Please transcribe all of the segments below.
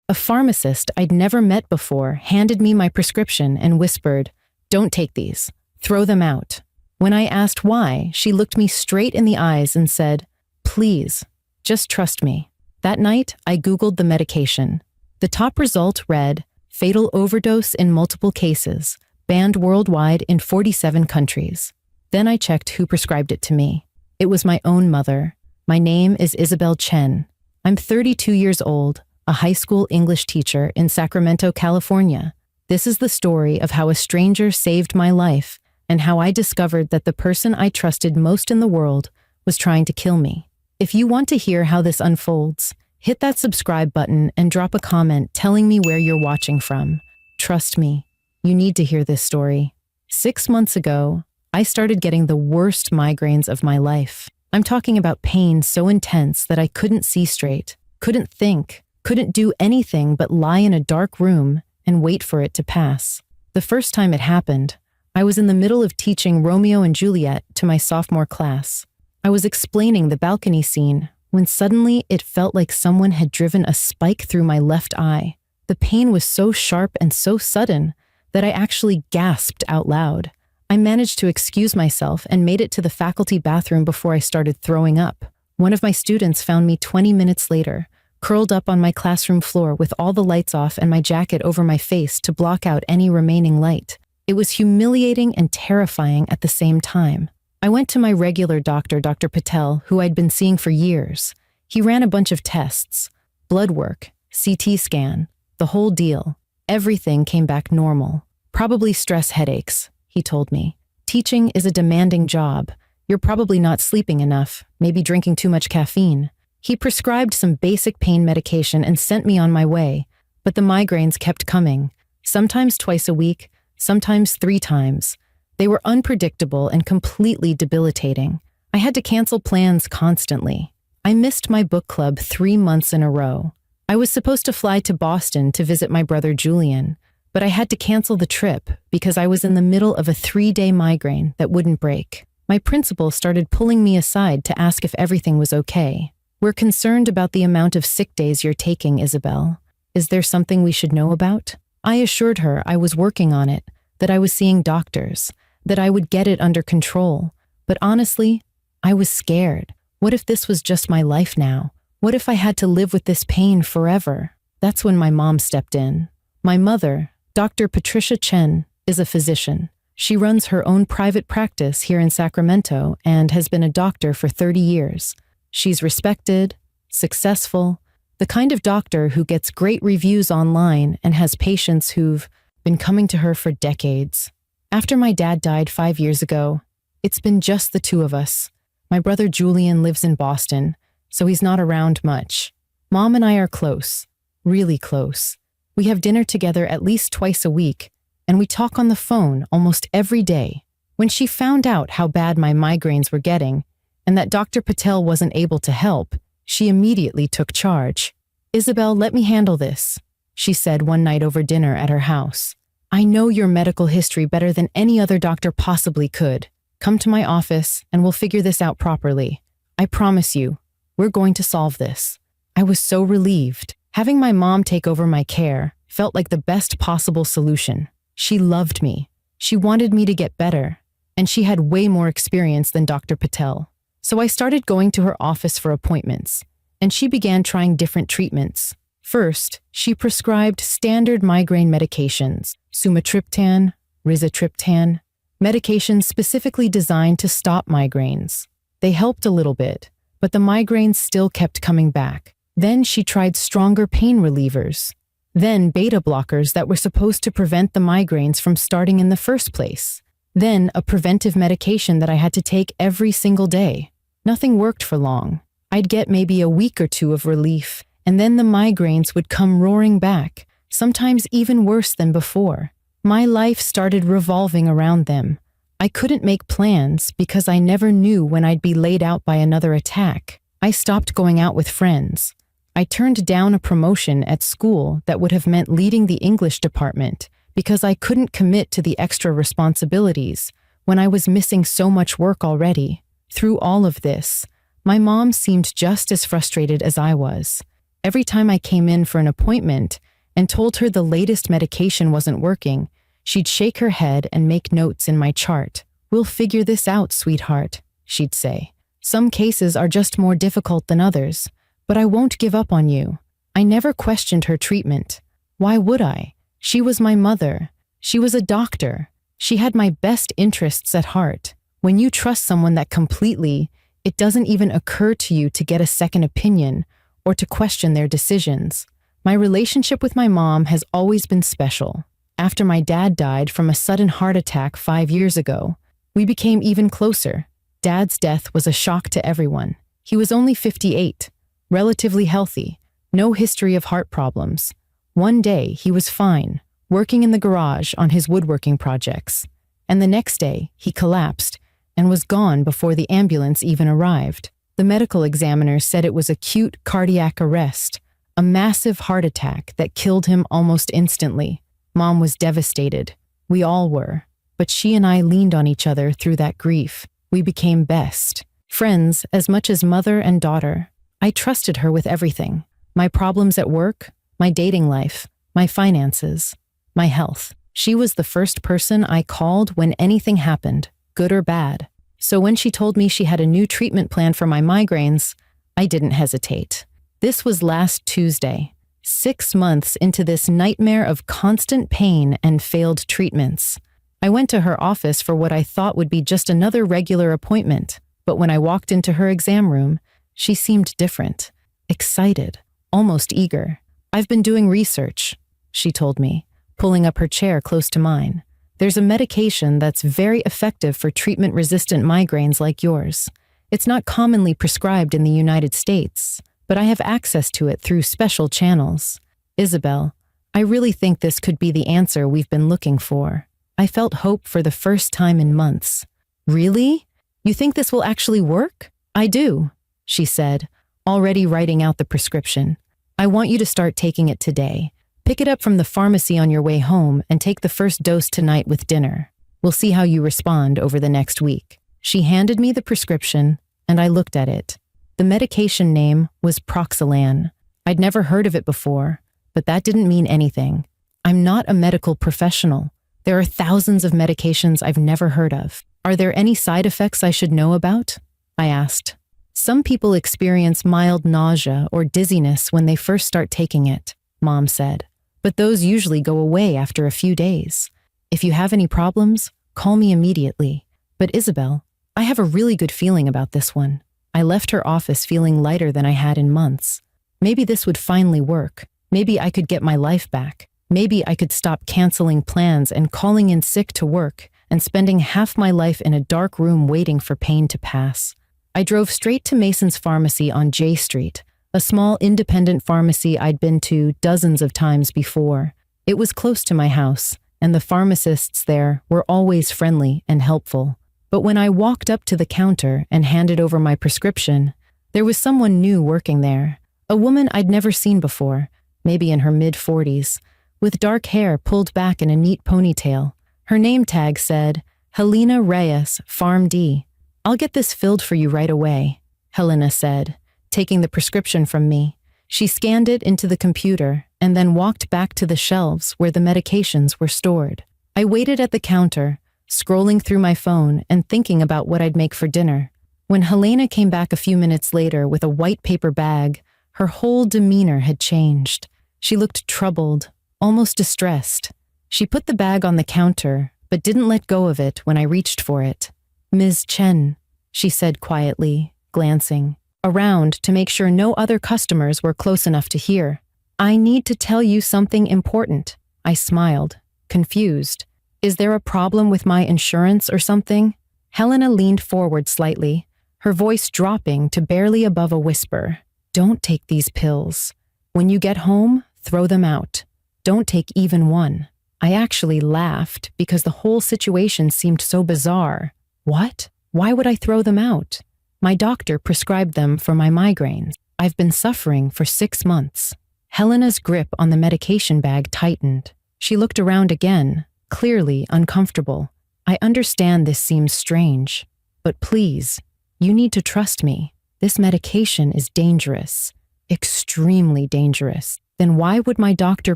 A pharmacist I'd never met before handed me my prescription and whispered, "Don't take these. Throw them out." When I asked why, she looked me straight in the eyes and said, "Please, just trust me." That night, I Googled the medication. The top result read, "Fatal overdose in multiple cases, banned worldwide in 47 countries." Then I checked who prescribed it to me. It was my own mother. My name is Isabel Chen. I'm 32 years old, a high school English teacher in Sacramento, California. This is the story of how a stranger saved my life and how I discovered that the person I trusted most in the world was trying to kill me. If you want to hear how this unfolds, hit that subscribe button and drop a comment telling me where you're watching from. Trust me, you need to hear this story. 6 months ago, I started getting the worst migraines of my life. I'm talking about pain so intense that I couldn't see straight, couldn't think, couldn't do anything but lie in a dark room and wait for it to pass. The first time it happened, I was in the middle of teaching Romeo and Juliet to my sophomore class. I was explaining the balcony scene when suddenly it felt like someone had driven a spike through my left eye. The pain was so sharp and so sudden that I actually gasped out loud. I managed to excuse myself and made it to the faculty bathroom before I started throwing up. One of my students found me 20 minutes later, curled up on my classroom floor with all the lights off and my jacket over my face to block out any remaining light. It was humiliating and terrifying at the same time. I went to my regular doctor, Dr. Patel, who I'd been seeing for years. He ran a bunch of tests, blood work, CT scan, the whole deal. Everything came back normal. Probably stress headaches, he told me. Teaching is a demanding job. You're probably not sleeping enough, maybe drinking too much caffeine. He prescribed some basic pain medication and sent me on my way, but the migraines kept coming, sometimes twice a week, sometimes 3 times. They were unpredictable and completely debilitating. I had to cancel plans constantly. I missed my book club 3 months in a row. I was supposed to fly to Boston to visit my brother Julian, but I had to cancel the trip because I was in the middle of a 3-day migraine that wouldn't break. My principal started pulling me aside to ask if everything was okay. "We're concerned about the amount of sick days you're taking, Isabel. Is there something we should know about?" I assured her I was working on it, that I was seeing doctors, that I would get it under control. But honestly, I was scared. What if this was just my life now? What if I had to live with this pain forever? That's when my mom stepped in. My mother, Dr. Patricia Chen, is a physician. She runs her own private practice here in Sacramento and has been a doctor for 30 years. She's respected, successful, the kind of doctor who gets great reviews online and has patients who've been coming to her for decades. After my dad died 5 years ago, it's been just the 2 of us. My brother Julian lives in Boston, so he's not around much. Mom and I are close, really close. We have dinner together at least twice a week, and we talk on the phone almost every day. When she found out how bad my migraines were getting, and that Dr. Patel wasn't able to help, she immediately took charge. "Isabel, let me handle this," she said one night over dinner at her house. "I know your medical history better than any other doctor possibly could. Come to my office and we'll figure this out properly. I promise you, we're going to solve this." I was so relieved. Having my mom take over my care felt like the best possible solution. She loved me. She wanted me to get better, and she had way more experience than Dr. Patel. So I started going to her office for appointments, and she began trying different treatments. First, she prescribed standard migraine medications, sumatriptan, rizatriptan, medications specifically designed to stop migraines. They helped a little bit, but the migraines still kept coming back. Then she tried stronger pain relievers, then beta blockers that were supposed to prevent the migraines from starting in the first place. Then a preventive medication that I had to take every single day. Nothing worked for long. I'd get maybe a week or 2 of relief, and then the migraines would come roaring back, sometimes even worse than before. My life started revolving around them. I couldn't make plans because I never knew when I'd be laid out by another attack. I stopped going out with friends. I turned down a promotion at school that would have meant leading the English department because I couldn't commit to the extra responsibilities when I was missing so much work already. Through all of this, my mom seemed just as frustrated as I was. Every time I came in for an appointment and told her the latest medication wasn't working, she'd shake her head and make notes in my chart. "We'll figure this out, sweetheart," she'd say. "Some cases are just more difficult than others, but I won't give up on you." I never questioned her treatment. Why would I? She was my mother. She was a doctor. She had my best interests at heart. When you trust someone that completely, it doesn't even occur to you to get a second opinion or to question their decisions. My relationship with my mom has always been special. After my dad died from a sudden heart attack 5 years ago, we became even closer. Dad's death was a shock to everyone. He was only 58, relatively healthy, no history of heart problems. One day, he was fine, working in the garage on his woodworking projects. And the next day, he collapsed and was gone before the ambulance even arrived. The medical examiner said it was acute cardiac arrest, a massive heart attack that killed him almost instantly. Mom was devastated. We all were. But she and I leaned on each other through that grief. We became best friends as much as mother and daughter. I trusted her with everything. My problems at work, my dating life, my finances, my health. She was the first person I called when anything happened, good or bad. So when she told me she had a new treatment plan for my migraines, I didn't hesitate. This was last Tuesday, 6 months into this nightmare of constant pain and failed treatments. I went to her office for what I thought would be just another regular appointment, but when I walked into her exam room, she seemed different, excited, almost eager. "I've been doing research," she told me, pulling up her chair close to mine. "There's a medication that's very effective for treatment-resistant migraines like yours. It's not commonly prescribed in the United States, but I have access to it through special channels. Isabel, I really think this could be the answer we've been looking for." I felt hope for the first time in months. "Really? You think this will actually work?" "I do," she said, already writing out the prescription. "I want you to start taking it today. Pick it up from the pharmacy on your way home and take the first dose tonight with dinner. We'll see how you respond over the next week." She handed me the prescription, and I looked at it. The medication name was Proxalan. I'd never heard of it before, but that didn't mean anything. I'm not a medical professional. There are thousands of medications I've never heard of. "Are there any side effects I should know about?" I asked. "Some people experience mild nausea or dizziness when they first start taking it," Mom said. "But those usually go away after a few days. If you have any problems, call me immediately. But Isabel, I have a really good feeling about this one." I left her office feeling lighter than I had in months. Maybe this would finally work. Maybe I could get my life back. Maybe I could stop canceling plans and calling in sick to work and spending half my life in a dark room waiting for pain to pass. I drove straight to Mason's Pharmacy on J Street, a small independent pharmacy I'd been to dozens of times before. It was close to my house, and the pharmacists there were always friendly and helpful. But when I walked up to the counter and handed over my prescription, there was someone new working there, a woman I'd never seen before, maybe in her mid-40s, with dark hair pulled back in a neat ponytail. Her name tag said, "Helena Reyes, Pharm D." "I'll get this filled for you right away," Helena said, taking the prescription from me. She scanned it into the computer and then walked back to the shelves where the medications were stored. I waited at the counter, scrolling through my phone and thinking about what I'd make for dinner. When Helena came back a few minutes later with a white paper bag, her whole demeanor had changed. She looked troubled, almost distressed. She put the bag on the counter, but didn't let go of it when I reached for it. "Ms. Chen," she said quietly, glancing around to make sure no other customers were close enough to hear. "I need to tell you something important." I smiled, confused. "Is there a problem with my insurance or something?" Helena leaned forward slightly, her voice dropping to barely above a whisper. "Don't take these pills. When you get home, throw them out. Don't take even one." I actually laughed because the whole situation seemed so bizarre. What? Why would I throw them out? My doctor prescribed them for my migraines. I've been suffering for 6 months. Helena's grip on the medication bag tightened. She looked around again, clearly uncomfortable. "I understand this seems strange, but please, you need to trust me. This medication is dangerous. Extremely dangerous. Then why would my doctor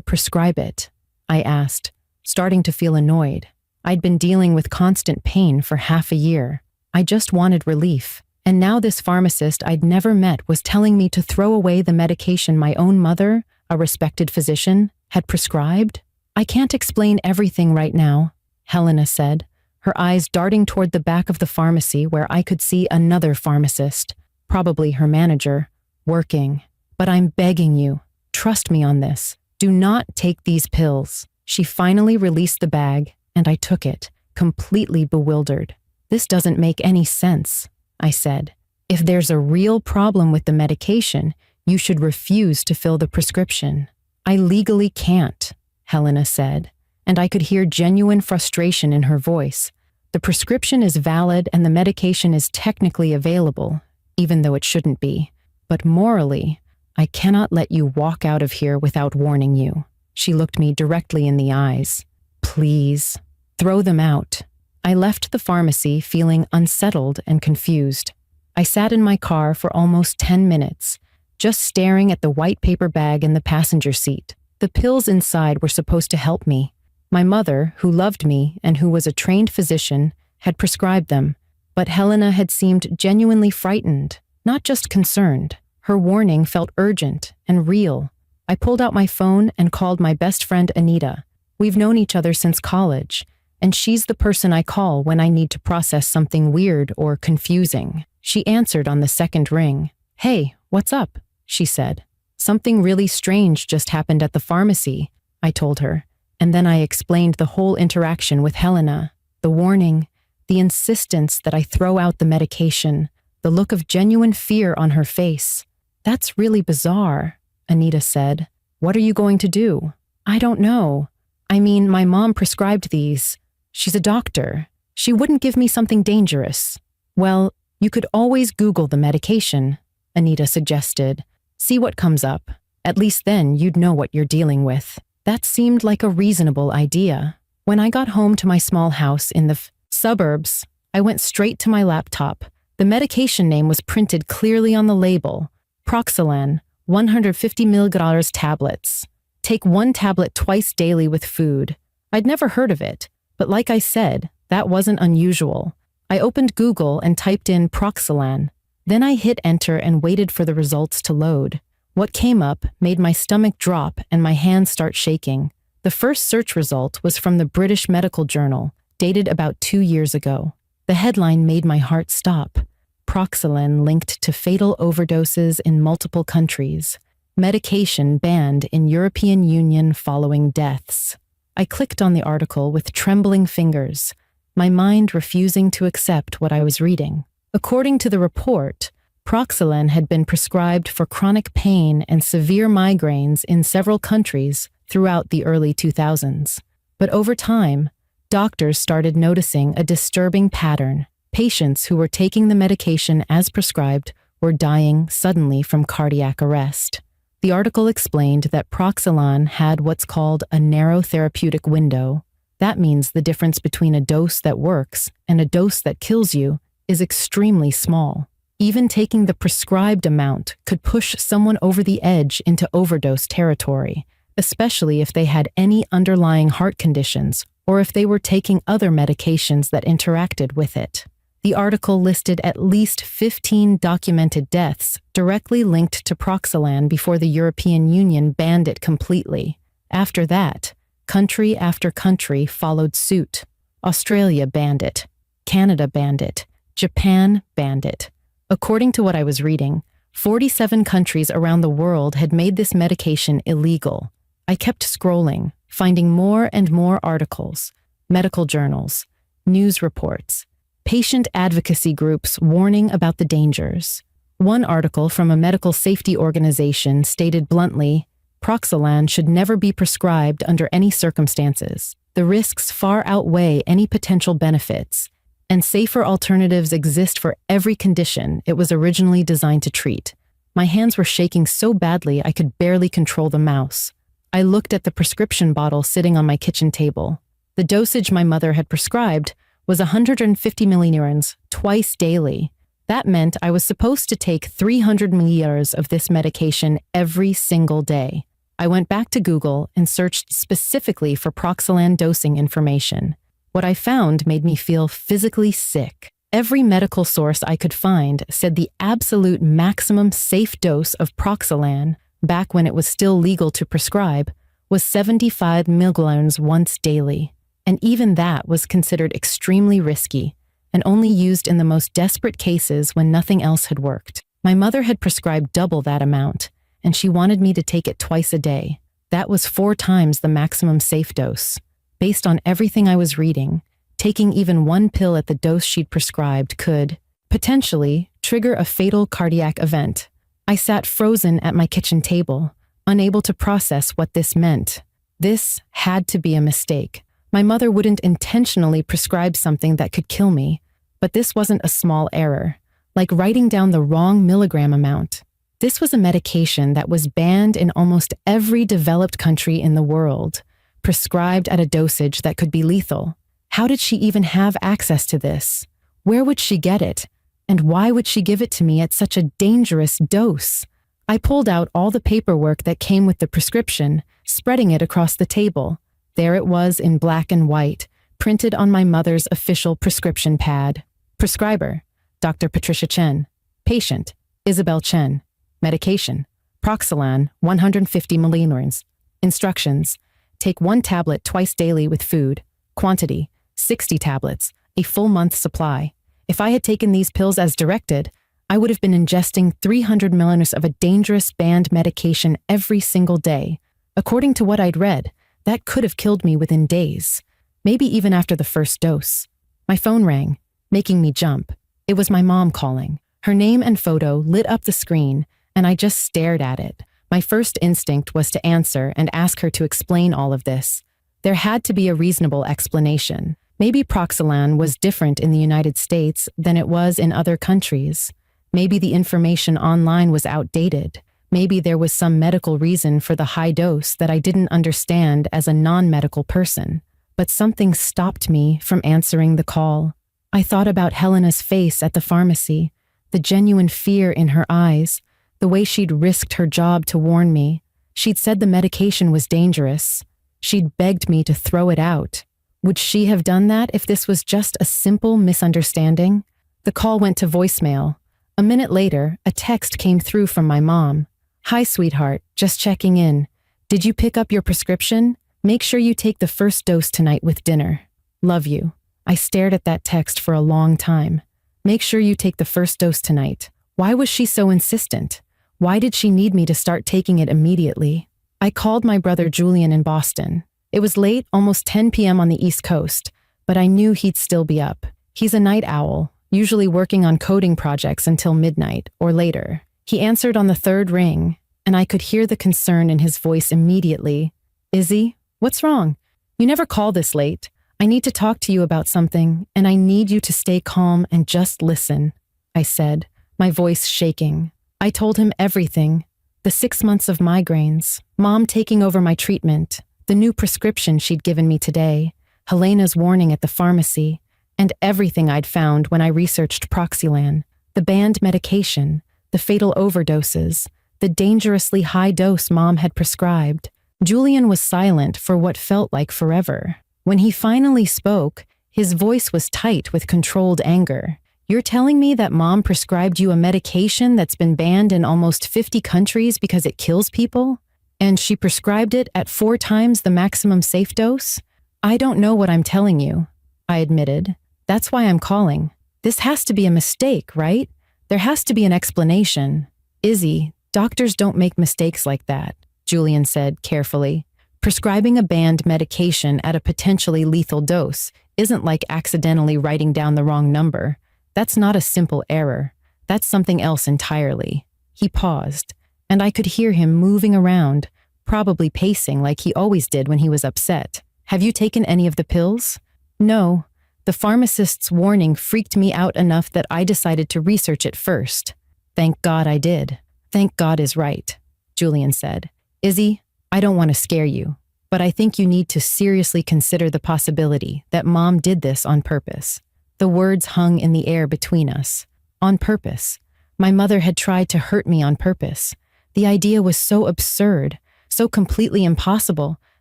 prescribe it? I asked, starting to feel annoyed. I'd been dealing with constant pain for half a year. I just wanted relief. And now this pharmacist I'd never met was telling me to throw away the medication my own mother, a respected physician, had prescribed? I can't explain everything right now, Helena said, her eyes darting toward the back of the pharmacy where I could see another pharmacist, probably her manager, working. But I'm begging you, trust me on this. Do not take these pills. She finally released the bag, and I took it, completely bewildered. This doesn't make any sense, I said. If there's a real problem with the medication, you should refuse to fill the prescription. I legally can't, Helena said, and I could hear genuine frustration in her voice. The prescription is valid and the medication is technically available, even though it shouldn't be. But morally, I cannot let you walk out of here without warning you. She looked me directly in the eyes. Please, throw them out. I left the pharmacy feeling unsettled and confused. I sat in my car for almost 10 minutes, just staring at the white paper bag in the passenger seat. The pills inside were supposed to help me. My mother, who loved me and who was a trained physician, had prescribed them, but Helena had seemed genuinely frightened, not just concerned. Her warning felt urgent and real. I pulled out my phone and called my best friend Anita. We've known each other since college, and she's the person I call when I need to process something weird or confusing. She answered on the second ring. Hey, what's up? She said. Something really strange just happened at the pharmacy, I told her, and then I explained the whole interaction with Helena, the warning, the insistence that I throw out the medication, the look of genuine fear on her face. That's really bizarre, Anita said. What are you going to do? I don't know. I mean, my mom prescribed these. She's a doctor. She wouldn't give me something dangerous. Well, you could always Google the medication, Anita suggested. See what comes up. At least then you'd know what you're dealing with. That seemed like a reasonable idea. When I got home to my small house in the suburbs, I went straight to my laptop. The medication name was printed clearly on the label. Proxalan, 150 mg tablets. Take 1 tablet twice daily with food. I'd never heard of it, but like I said, that wasn't unusual. I opened Google and typed in Proxalan. Then I hit enter and waited for the results to load. What came up made my stomach drop and my hands start shaking. The first search result was from the British Medical Journal, dated about 2 years ago. The headline made my heart stop. Proxalan linked to fatal overdoses in multiple countries. Medication banned in European Union following deaths. I clicked on the article with trembling fingers, my mind refusing to accept what I was reading. According to the report, Proxalan had been prescribed for chronic pain and severe migraines in several countries throughout the early 2000s. But over time, doctors started noticing a disturbing pattern. Patients who were taking the medication as prescribed were dying suddenly from cardiac arrest. The article explained that Proxalan had what's called a narrow therapeutic window. That means the difference between a dose that works and a dose that kills you is extremely small. Even taking the prescribed amount could push someone over the edge into overdose territory, especially if they had any underlying heart conditions or if they were taking other medications that interacted with it. The article listed at least 15 documented deaths directly linked to Proxalan before the European Union banned it completely. After that, country after country followed suit. Australia banned it. Canada banned it. Japan banned it. According to what I was reading, 47 countries around the world had made this medication illegal. I kept scrolling, finding more and more articles, medical journals, news reports, patient advocacy groups warning about the dangers. One article from a medical safety organization stated bluntly, Proxalan should never be prescribed under any circumstances. The risks far outweigh any potential benefits, and safer alternatives exist for every condition it was originally designed to treat. My hands were shaking so badly I could barely control the mouse. I looked at the prescription bottle sitting on my kitchen table. The dosage my mother had prescribed was 150 millineurons twice daily. That meant I was supposed to take 300 milliliters of this medication every single day. I went back to Google and searched specifically for Proxalan dosing information. What I found made me feel physically sick. Every medical source I could find said the absolute maximum safe dose of Proxalan, back when it was still legal to prescribe, was 75 milligrams once daily. And even that was considered extremely risky and only used in the most desperate cases when nothing else had worked. My mother had prescribed double that amount, and she wanted me to take it twice a day. That was 4 times the maximum safe dose. Based on everything I was reading, taking even one pill at the dose she'd prescribed could, potentially, trigger a fatal cardiac event. I sat frozen at my kitchen table, unable to process what this meant. This had to be a mistake. My mother wouldn't intentionally prescribe something that could kill me, but this wasn't a small error, like writing down the wrong milligram amount. This was a medication that was banned in almost every developed country in the world, prescribed at a dosage that could be lethal. How did she even have access to this? Where would she get it? And why would she give it to me at such a dangerous dose? I pulled out all the paperwork that came with the prescription, spreading it across the table. There it was in black and white, printed on my mother's official prescription pad. Prescriber, Dr. Patricia Chen. Patient, Isabel Chen. Medication, Proxalan, 150 milliliters. Instructions, take 1 tablet twice daily with food. Quantity, 60 tablets, a full month supply. If I had taken these pills as directed, I would have been ingesting 300 milliliters of a dangerous banned medication every single day. According to what I'd read, that could have killed me within days, maybe even after the first dose. My phone rang, making me jump. It was my mom calling. Her name and photo lit up the screen, and I just stared at it. My first instinct was to answer and ask her to explain all of this. There had to be a reasonable explanation. Maybe Proxalan was different in the United States than it was in other countries. Maybe the information online was outdated. Maybe there was some medical reason for the high dose that I didn't understand as a non-medical person. But something stopped me from answering the call. I thought about Helena's face at the pharmacy, the genuine fear in her eyes, the way she'd risked her job to warn me. She'd said the medication was dangerous. She'd begged me to throw it out. Would she have done that if this was just a simple misunderstanding? The call went to voicemail. A minute later, a text came through from my mom. Hi, sweetheart, just checking in. Did you pick up your prescription? Make sure you take the first dose tonight with dinner. Love you. I stared at that text for a long time. Make sure you take the first dose tonight. Why was she so insistent? Why did she need me to start taking it immediately? I called my brother Julian in Boston. It was late, almost 10 p.m. on the East Coast, but I knew he'd still be up. He's a night owl, usually working on coding projects until midnight or later. He answered on the third ring, and I could hear the concern in his voice immediately. Izzy, what's wrong? You never call this late. I need to talk to you about something, and I need you to stay calm and just listen, I said, my voice shaking. I told him everything. The 6 months of migraines, Mom taking over my treatment, the new prescription she'd given me today, Helena's warning at the pharmacy, and everything I'd found when I researched Proxalan, the banned medication, the fatal overdoses, the dangerously high dose Mom had prescribed. Julian was silent for what felt like forever. When he finally spoke, his voice was tight with controlled anger. You're telling me that Mom prescribed you a medication that's been banned in almost 50 countries because it kills people? And she prescribed it at 4 times the maximum safe dose? I don't know what I'm telling you, I admitted. That's why I'm calling. This has to be a mistake, right? There has to be an explanation. Izzy, doctors don't make mistakes like that, Julian said carefully. Prescribing a banned medication at a potentially lethal dose isn't like accidentally writing down the wrong number. That's not a simple error. That's something else entirely. He paused, and I could hear him moving around, probably pacing like he always did when he was upset. Have you taken any of the pills? No. The pharmacist's warning freaked me out enough that I decided to research it first. Thank God I did. Thank God is right, Julian said. Izzy, I don't want to scare you, but I think you need to seriously consider the possibility that Mom did this on purpose. The words hung in the air between us, On purpose. My mother had tried to hurt me on purpose. The idea was so absurd, so completely impossible,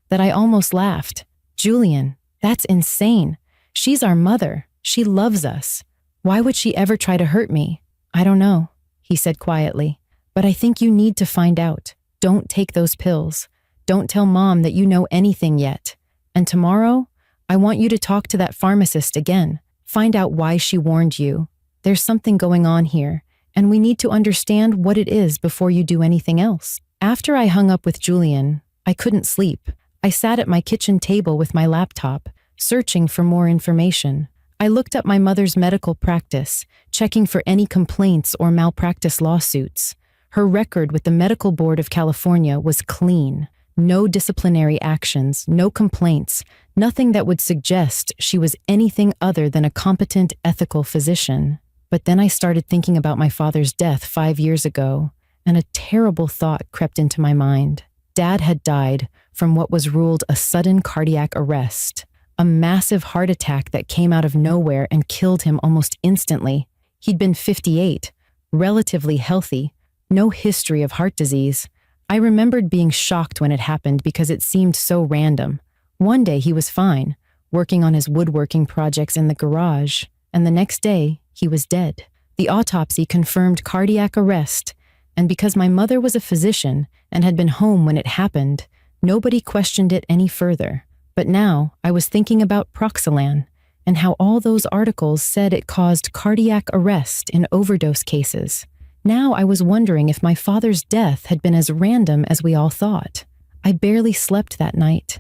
that I almost laughed. Julian, that's insane. She's our mother. She loves us. Why would she ever try to hurt me? I don't know, he said quietly. But I think you need to find out. Don't take those pills. Don't tell Mom that you know anything yet. And tomorrow, I want you to talk to that pharmacist again. Find out why she warned you. There's something going on here, and we need to understand what it is before you do anything else. After I hung up with Julian, I couldn't sleep. I sat at my kitchen table with my laptop, searching for more information. I looked up my mother's medical practice, checking for any complaints or malpractice lawsuits. Her record with the Medical Board of California was clean. No disciplinary actions, no complaints, nothing that would suggest she was anything other than a competent, ethical physician. But then I started thinking about my father's death 5 years ago, and a terrible thought crept into my mind. Dad had died from what was ruled a sudden cardiac arrest, a massive heart attack that came out of nowhere and killed him almost instantly. He'd been 58, relatively healthy, no history of heart disease. I remembered being shocked when it happened because it seemed so random. One day he was fine, working on his woodworking projects in the garage, and the next day he was dead. The autopsy confirmed cardiac arrest, and because my mother was a physician and had been home when it happened, nobody questioned it any further. But now I was thinking about Proxalan and how all those articles said it caused cardiac arrest in overdose cases. Now I was wondering if my father's death had been as random as we all thought. I barely slept that night.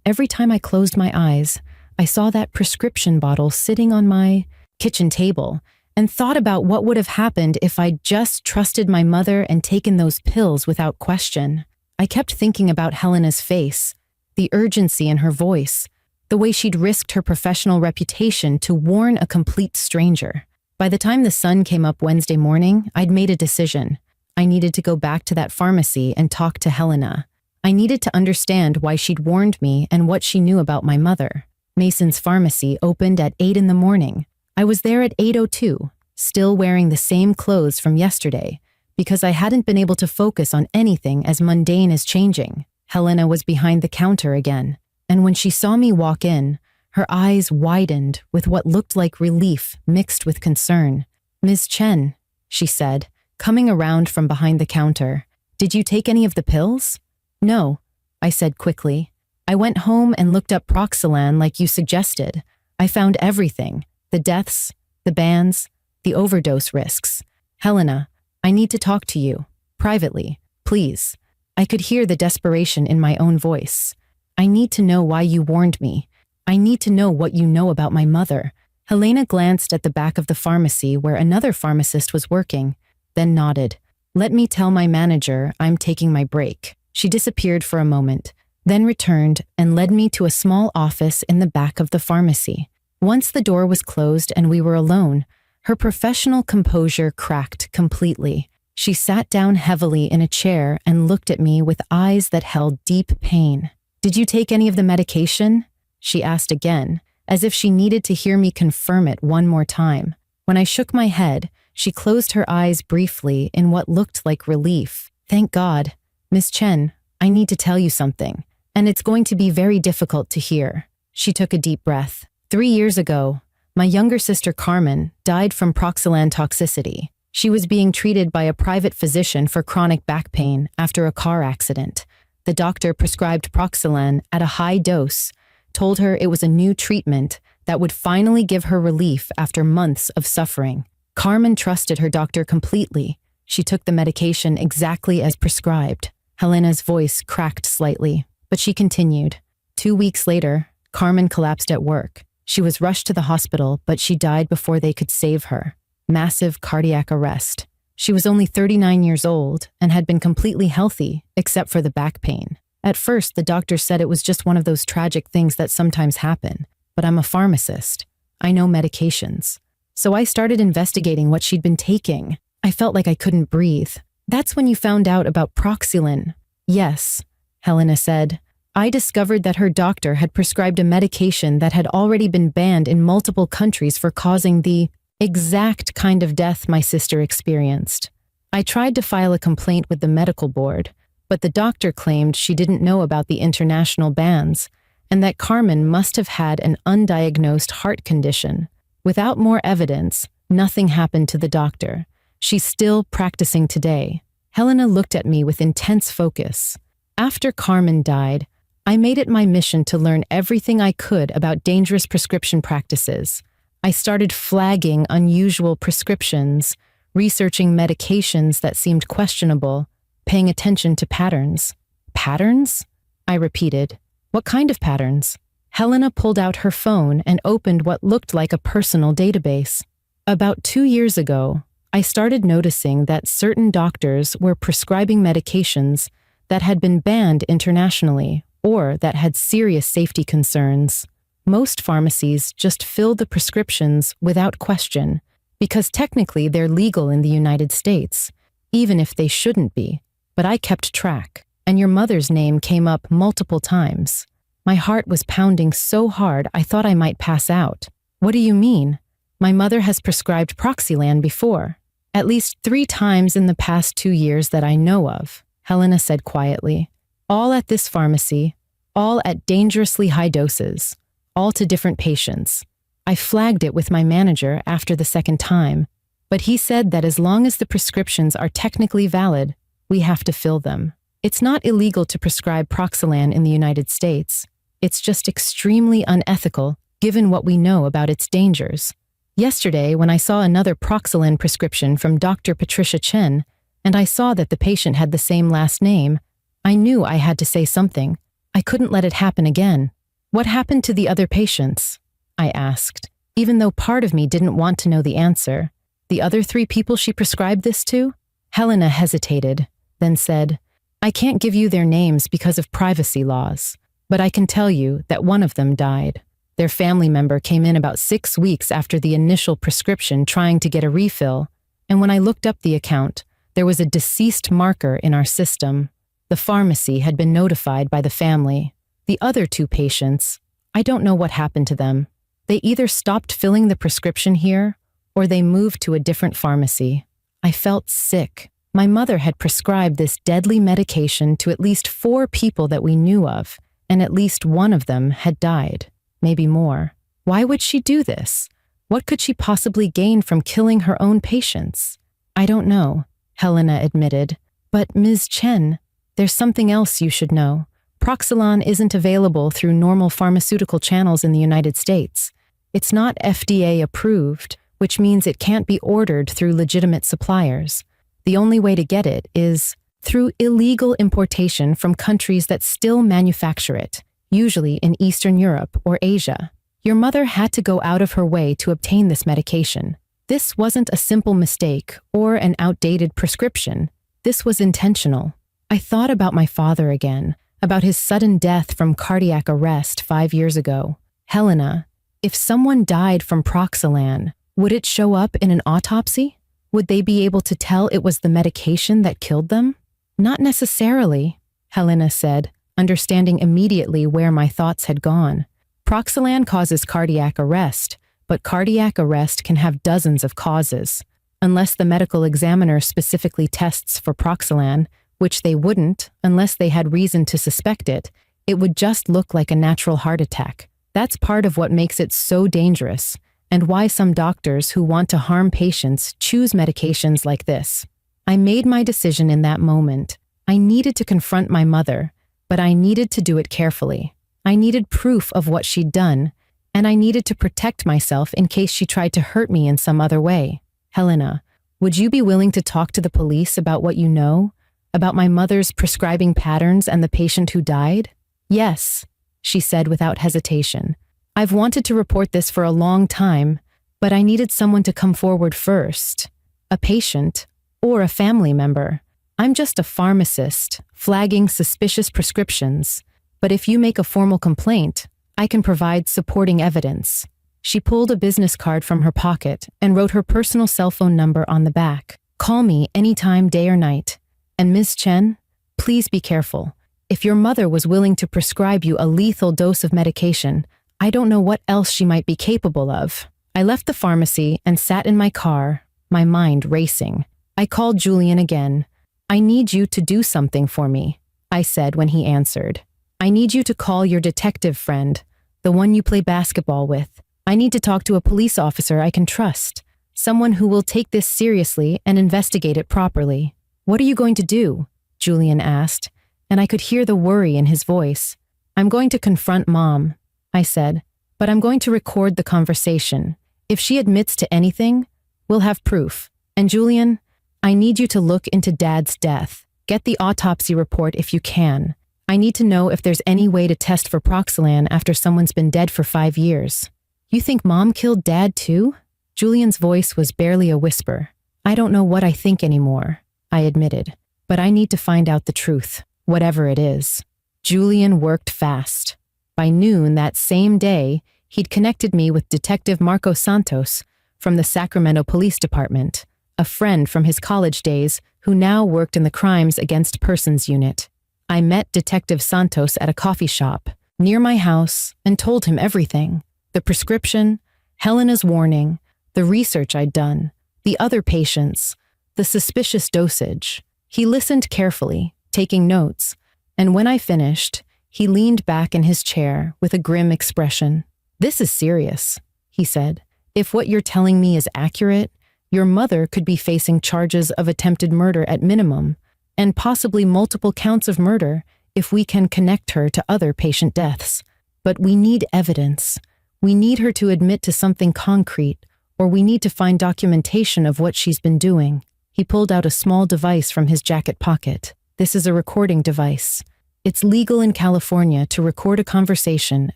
Every time I closed my eyes, I saw that prescription bottle sitting on my kitchen table and thought about what would have happened if I'd just trusted my mother and taken those pills without question. I kept thinking about Helena's face, the urgency in her voice, the way she'd risked her professional reputation to warn a complete stranger. By the time the sun came up Wednesday morning, I'd made a decision. I needed to go back to that pharmacy and talk to Helena. I needed to understand why she'd warned me and what she knew about my mother. Mason's pharmacy opened at 8 in the morning. I was there at 8:02, still wearing the same clothes from yesterday, because I hadn't been able to focus on anything as mundane as changing. Helena was behind the counter again, and when she saw me walk in, her eyes widened with what looked like relief mixed with concern. "Ms. Chen," she said, coming around from behind the counter, "did you take any of the pills?" "No," I said quickly. "I went home and looked up Proxalan like you suggested. I found everything, the deaths, the bans, the overdose risks. Helena, I need to talk to you, privately, please." I could hear the desperation in my own voice. "I need to know why you warned me. I need to know what you know about my mother." Helena glanced at the back of the pharmacy where another pharmacist was working, then nodded. "Let me tell my manager I'm taking my break." She disappeared for a moment, then returned and led me to a small office in the back of the pharmacy. Once the door was closed and we were alone, her professional composure cracked completely. She sat down heavily in a chair and looked at me with eyes that held deep pain. "Did you take any of the medication?" she asked again, as if she needed to hear me confirm it one more time. When I shook my head, she closed her eyes briefly in what looked like relief. "Thank God. Miss Chen, I need to tell you something, and it's going to be very difficult to hear." She took a deep breath. 3 years ago, my younger sister Carmen died from Proxalan toxicity. She was being treated by a private physician for chronic back pain after a car accident. The doctor prescribed Proxalan at a high dose, told her it was a new treatment that would finally give her relief after months of suffering. Carmen trusted her doctor completely. She took the medication exactly as prescribed. Helena's voice cracked slightly, but she continued. 2 weeks later, Carmen collapsed at work. She was rushed to the hospital, but she died before they could save her. Massive cardiac arrest. She was only 39 years old and had been completely healthy, except for the back pain. At first, the doctor said it was just one of those tragic things that sometimes happen, but I'm a pharmacist. I know medications. So I started investigating what she'd been taking. I felt like I couldn't breathe. "That's when you found out about Proxalan." "Yes," Helena said. "I discovered that her doctor had prescribed a medication that had already been banned in multiple countries for causing the Exact kind of death my sister experienced. I tried to file a complaint with the medical board, but the doctor claimed she didn't know about the international bans and that Carmen must have had an undiagnosed heart condition. Without more evidence, nothing happened to the doctor. She's still practicing today. Helena looked at me with intense focus. After Carmen died, I made it my mission to learn everything I could about dangerous prescription practices. I started flagging unusual prescriptions, researching medications that seemed questionable, paying attention to patterns. Patterns? I repeated. What kind of patterns? Helena pulled out her phone and opened what looked like a personal database. About 2 years ago, I started noticing that certain doctors were prescribing medications that had been banned internationally or that had serious safety concerns. Most pharmacies just filled the prescriptions without question because technically they're legal in the United States, even if they shouldn't be. But I kept track, and your mother's name came up multiple times. My heart was pounding so hard I thought I might pass out. What do you mean? My mother has prescribed Proxylan before. At least 3 times in the past 2 years that I know of, Helena said quietly. All at this pharmacy, all at dangerously high doses, all to different patients. I flagged it with my manager after the second time, but he said that as long as the prescriptions are technically valid, we have to fill them. It's not illegal to prescribe Proxylan in the United States. It's just extremely unethical, given what we know about its dangers. Yesterday, when I saw another Proxylan prescription from Dr. Patricia Chen, and I saw that the patient had the same last name, I knew I had to say something. I couldn't let it happen again. What happened to the other patients? I asked, even though part of me didn't want to know the answer. The other 3 people she prescribed this to? Helena hesitated, then said, I can't give you their names because of privacy laws, but I can tell you that one of them died. Their family member came in about 6 weeks after the initial prescription trying to get a refill, and when I looked up the account, there was a deceased marker in our system. The pharmacy had been notified by the family. The other 2 patients, I don't know what happened to them. They either stopped filling the prescription here, or they moved to a different pharmacy. I felt sick. My mother had prescribed this deadly medication to at least 4 people that we knew of, and at least one of them had died. Maybe more. Why would she do this? What could she possibly gain from killing her own patients? I don't know, Helena admitted. But Ms. Chen, there's something else you should know. Proxylan isn't available through normal pharmaceutical channels in the United States. It's not FDA approved, which means it can't be ordered through legitimate suppliers. The only way to get it is through illegal importation from countries that still manufacture it, usually in Eastern Europe or Asia. Your mother had to go out of her way to obtain this medication. This wasn't a simple mistake or an outdated prescription. This was intentional. I thought about my father again, about his sudden death from cardiac arrest 5 years ago. Helena, if someone died from Proxylan, would it show up in an autopsy? Would they be able to tell it was the medication that killed them? Not necessarily, Helena said, understanding immediately where my thoughts had gone. Proxylan causes cardiac arrest, but cardiac arrest can have dozens of causes. Unless the medical examiner specifically tests for Proxylan, which they wouldn't unless they had reason to suspect it, it would just look like a natural heart attack. That's part of what makes it so dangerous, and why some doctors who want to harm patients choose medications like this. I made my decision in that moment. I needed to confront my mother, but I needed to do it carefully. I needed proof of what she'd done, and I needed to protect myself in case she tried to hurt me in some other way. Helena, would you be willing to talk to the police about what you know? About my mother's prescribing patterns and the patient who died? Yes, she said without hesitation. I've wanted to report this for a long time, but I needed someone to come forward first. A patient, or a family member. I'm just a pharmacist, flagging suspicious prescriptions. But if you make a formal complaint, I can provide supporting evidence. She pulled a business card from her pocket and wrote her personal cell phone number on the back. Call me anytime, day or night. And Ms. Chen, please be careful. If your mother was willing to prescribe you a lethal dose of medication, I don't know what else she might be capable of. I left the pharmacy and sat in my car, my mind racing. I called Julian again. "I need you to do something for me," I said when he answered. "I need you to call your detective friend, the one you play basketball with. I need to talk to a police officer I can trust, someone who will take this seriously and investigate it properly." "What are you going to do?" Julian asked, and I could hear the worry in his voice. "I'm going to confront Mom," I said, "but I'm going to record the conversation. If she admits to anything, we'll have proof. And Julian, I need you to look into Dad's death. Get the autopsy report if you can. I need to know if there's any way to test for Proxalan after someone's been dead for 5 years." "You think Mom killed Dad too?" Julian's voice was barely a whisper. "I don't know what I think anymore," I admitted, "but I need to find out the truth, whatever it is." Julian worked fast. By noon that same day, he'd connected me with Detective Marco Santos from the Sacramento Police Department, a friend from his college days who now worked in the Crimes Against Persons Unit. I met Detective Santos at a coffee shop near my house and told him everything: the prescription, Helena's warning, the research I'd done, the other patients, the suspicious dosage. He listened carefully, taking notes, and when I finished, he leaned back in his chair with a grim expression. "This is serious," he said. "If what you're telling me is accurate, your mother could be facing charges of attempted murder at minimum, and possibly multiple counts of murder if we can connect her to other patient deaths. But we need evidence. We need her to admit to something concrete, or we need to find documentation of what she's been doing." He pulled out a small device from his jacket pocket. "This is a recording device. It's legal in California to record a conversation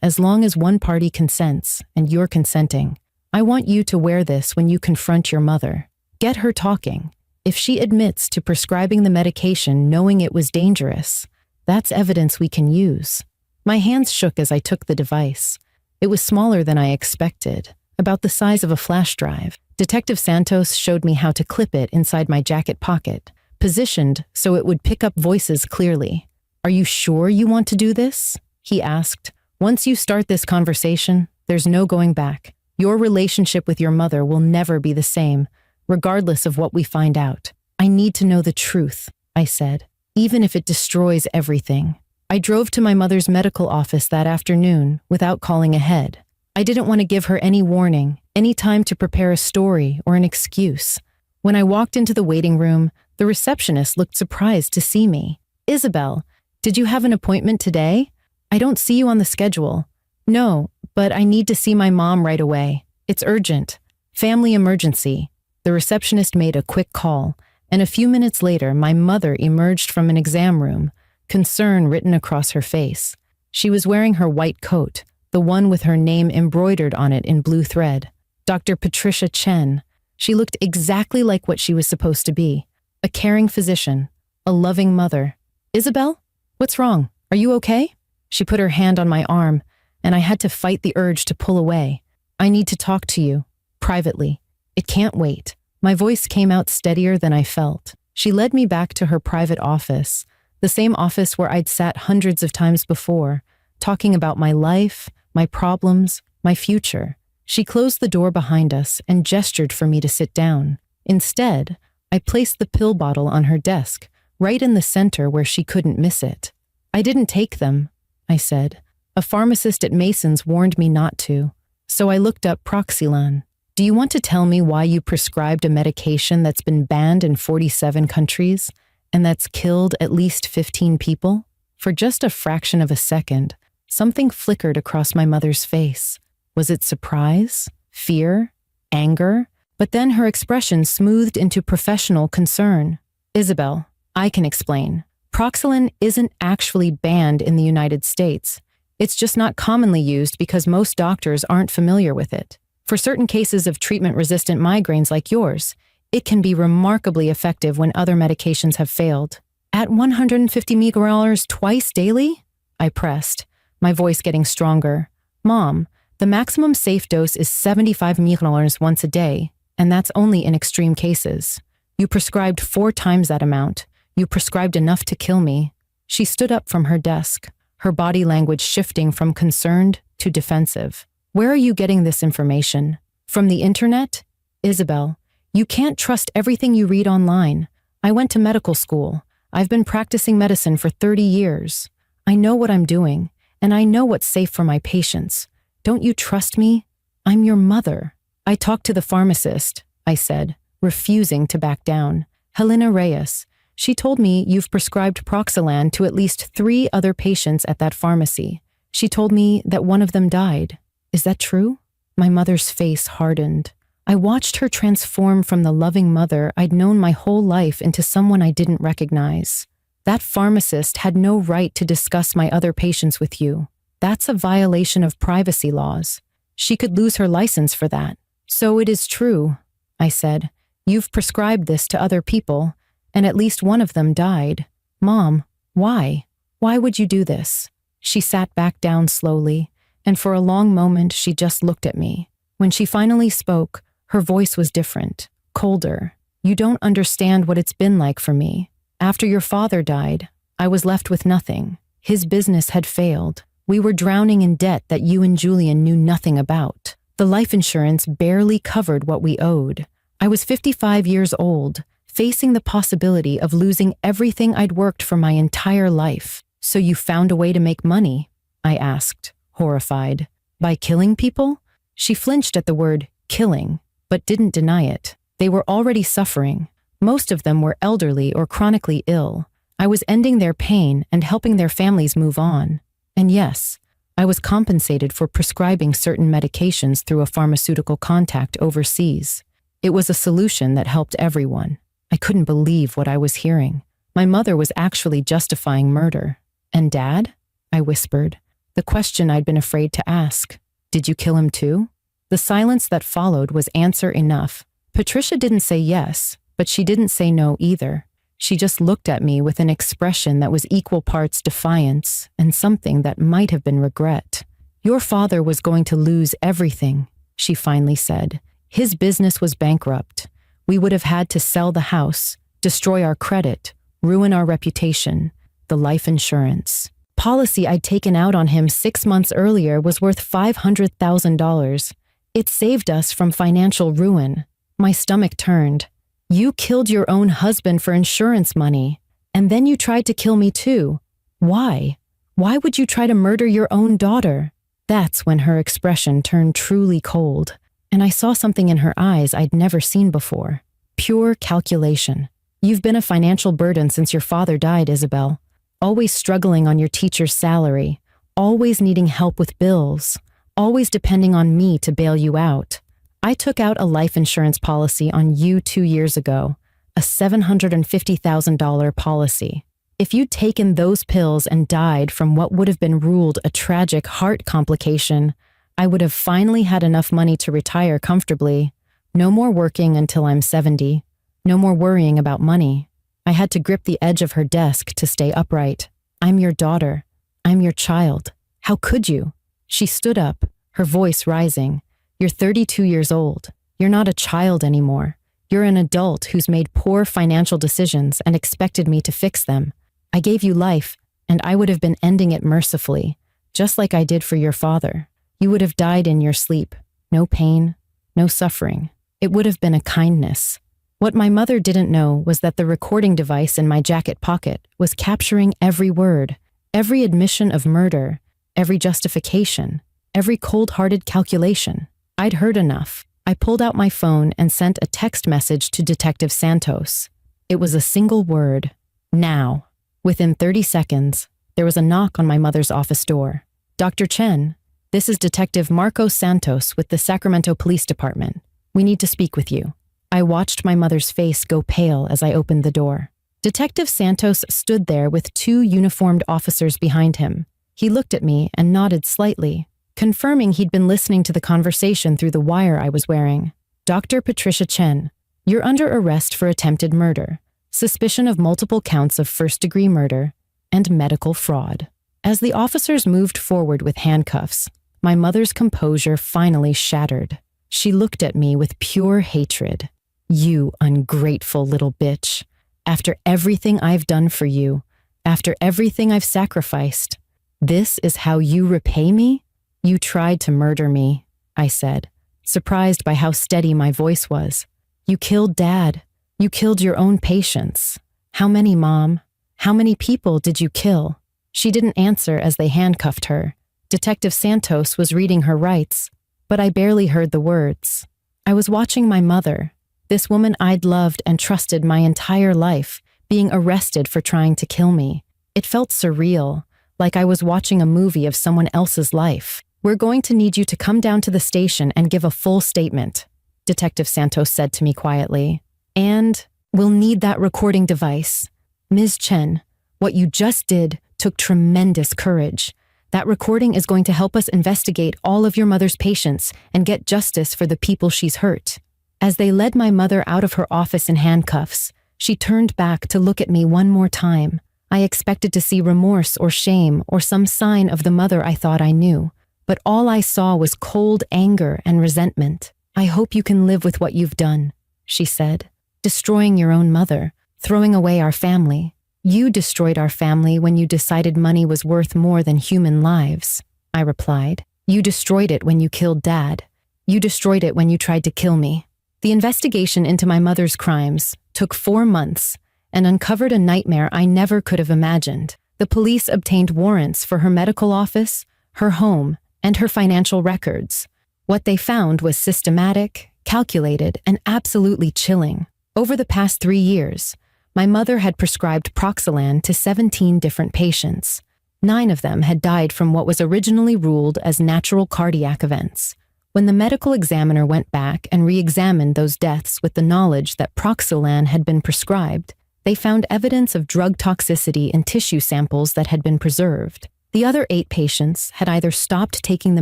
as long as one party consents, and you're consenting. I want you to wear this when you confront your mother. Get her talking. If she admits to prescribing the medication knowing it was dangerous, that's evidence we can use." My hands shook as I took the device. It was smaller than I expected, about the size of a flash drive. Detective Santos showed me how to clip it inside my jacket pocket, positioned so it would pick up voices clearly. "Are you sure you want to do this?" he asked. "Once you start this conversation, there's no going back. Your relationship with your mother will never be the same, regardless of what we find out." "I need to know the truth," I said, "even if it destroys everything." I drove to my mother's medical office that afternoon without calling ahead. I didn't want to give her any warning, any time to prepare a story or an excuse. When I walked into the waiting room, the receptionist looked surprised to see me. "Isabel, did you have an appointment today? I don't see you on the schedule." "No, but I need to see my mom right away. It's urgent. Family emergency." The receptionist made a quick call, and a few minutes later, my mother emerged from an exam room, concern written across her face. She was wearing her white coat, the one with her name embroidered on it in blue thread. Dr. Patricia Chen. She looked exactly like what she was supposed to be. A caring physician, a loving mother. "Isabel? What's wrong? Are you okay?" She put her hand on my arm, and I had to fight the urge to pull away. "I need to talk to you, privately. It can't wait." My voice came out steadier than I felt. She led me back to her private office, the same office where I'd sat hundreds of times before, talking about my life, my problems, my future. She closed the door behind us and gestured for me to sit down. Instead, I placed the pill bottle on her desk, right in the center where she couldn't miss it. "I didn't take them," I said. "A pharmacist at Mason's warned me not to, so I looked up Proxalan. Do you want to tell me why you prescribed a medication that's been banned in 47 countries and that's killed at least 15 people?" For just a fraction of a second, something flickered across my mother's face. Was it surprise? Fear? Anger? But then her expression smoothed into professional concern. "Isabel, I can explain. Proxalan isn't actually banned in the United States. It's just not commonly used because most doctors aren't familiar with it. For certain cases of treatment-resistant migraines like yours, it can be remarkably effective when other medications have failed." "At 150 micrograms twice daily?" I pressed, my voice getting stronger. "Mom, the maximum safe dose is 75 micrograms once a day, and that's only in extreme cases. You prescribed 4 times that amount. You prescribed enough to kill me." She stood up from her desk, her body language shifting from concerned to defensive. "Where are you getting this information?" From the internet? Isabel, you can't trust everything you read online. I went to medical school. I've been practicing medicine for 30 years. I know what I'm doing, and I know what's safe for my patients. Don't you trust me? I'm your mother. I talked to the pharmacist, I said, refusing to back down. Helena Reyes. She told me you've prescribed Proxalan to at least 3 other patients at that pharmacy. She told me that one of them died. Is that true? My mother's face hardened. I watched her transform from the loving mother I'd known my whole life into someone I didn't recognize. That pharmacist had no right to discuss my other patients with you. That's a violation of privacy laws. She could lose her license for that. So it is true, I said. You've prescribed this to other people, and at least one of them died. Mom, why? Why would you do this? She sat back down slowly, and for a long moment she just looked at me. When she finally spoke, her voice was different, colder. You don't understand what it's been like for me. After your father died, I was left with nothing. His business had failed. We were drowning in debt that you and Julian knew nothing about. The life insurance barely covered what we owed. I was 55 years old, facing the possibility of losing everything I'd worked for my entire life. So you found a way to make money? I asked, horrified. By killing people? She flinched at the word killing, but didn't deny it. They were already suffering. Most of them were elderly or chronically ill. I was ending their pain and helping their families move on. And yes, I was compensated for prescribing certain medications through a pharmaceutical contact overseas. It was a solution that helped everyone. I couldn't believe what I was hearing. My mother was actually justifying murder. And Dad? I whispered, the question I'd been afraid to ask. Did you kill him too? The silence that followed was answer enough. Patricia didn't say yes, but she didn't say no either. She just looked at me with an expression that was equal parts defiance and something that might have been regret. Your father was going to lose everything, she finally said. His business was bankrupt. We would have had to sell the house, destroy our credit, ruin our reputation. The life insurance policy I'd taken out on him 6 months earlier was worth $500,000. It saved us from financial ruin. My stomach turned. You killed your own husband for insurance money, and then you tried to kill me too. Why? Why would you try to murder your own daughter? That's when her expression turned truly cold, and I saw something in her eyes I'd never seen before. Pure calculation. You've been a financial burden since your father died, Isabel. Always struggling on your teacher's salary, always needing help with bills, always depending on me to bail you out. I took out a life insurance policy on you 2 years ago, a $750,000 policy. If you'd taken those pills and died from what would have been ruled a tragic heart complication, I would have finally had enough money to retire comfortably. No more working until I'm 70. No more worrying about money. I had to grip the edge of her desk to stay upright. I'm your daughter. I'm your child. How could you? She stood up, her voice rising. You're 32 years old. You're not a child anymore. You're an adult who's made poor financial decisions and expected me to fix them. I gave you life, and I would have been ending it mercifully, just like I did for your father. You would have died in your sleep. No pain, no suffering. It would have been a kindness. What my mother didn't know was that the recording device in my jacket pocket was capturing every word, every admission of murder, every justification, every cold-hearted calculation. I'd heard enough. I pulled out my phone and sent a text message to Detective Santos. It was a single word, now. Within 30 seconds, there was a knock on my mother's office door. Dr. Chen, this is Detective Marco Santos with the Sacramento Police Department. We need to speak with you. I watched my mother's face go pale as I opened the door. Detective Santos stood there with 2 uniformed officers behind him. He looked at me and nodded slightly, confirming he'd been listening to the conversation through the wire I was wearing. Dr. Patricia Chen, you're under arrest for attempted murder, suspicion of multiple counts of first-degree murder, and medical fraud. As the officers moved forward with handcuffs, my mother's composure finally shattered. She looked at me with pure hatred. You ungrateful little bitch. After everything I've done for you, after everything I've sacrificed, this is how you repay me? You tried to murder me, I said. surprised by how steady my voice was. "You killed Dad. You killed your own patients. How many, Mom? How many people did you kill?" She didn't answer as they handcuffed her. Detective Santos was reading her rights, but I barely heard the words. I was watching my mother, this woman I'd loved and trusted my entire life, being arrested for trying to kill me. It felt surreal, like I was watching a movie of someone else's life. "We're going to need you to come down to the station and give a full statement," Detective Santos said to me quietly. "And we'll need that recording device. Ms. Chen, what you just did took tremendous courage. That recording is going to help us investigate all of your mother's patients and get justice for the people she's hurt." As they led my mother out of her office in handcuffs, she turned back to look at me one more time. I expected to see remorse or shame or some sign of the mother I thought I knew, but all I saw was cold anger and resentment. "I hope you can live with what you've done," she said. "Destroying your own mother, throwing away our family. You destroyed our family when you decided money was worth more than human lives," I replied. "You destroyed it when you killed Dad. You destroyed it when you tried to kill me." The investigation into my mother's crimes took 4 months and uncovered a nightmare I never could have imagined. The police obtained warrants for her medical office, her home, and her financial records. What they found was systematic, calculated, and absolutely chilling. Over the past 3 years, my mother had prescribed Proxalan to 17 different patients. 9 of them had died from what was originally ruled as natural cardiac events. When the medical examiner went back and re-examined those deaths with the knowledge that Proxalan had been prescribed, they found evidence of drug toxicity in tissue samples that had been preserved. The other 8 patients had either stopped taking the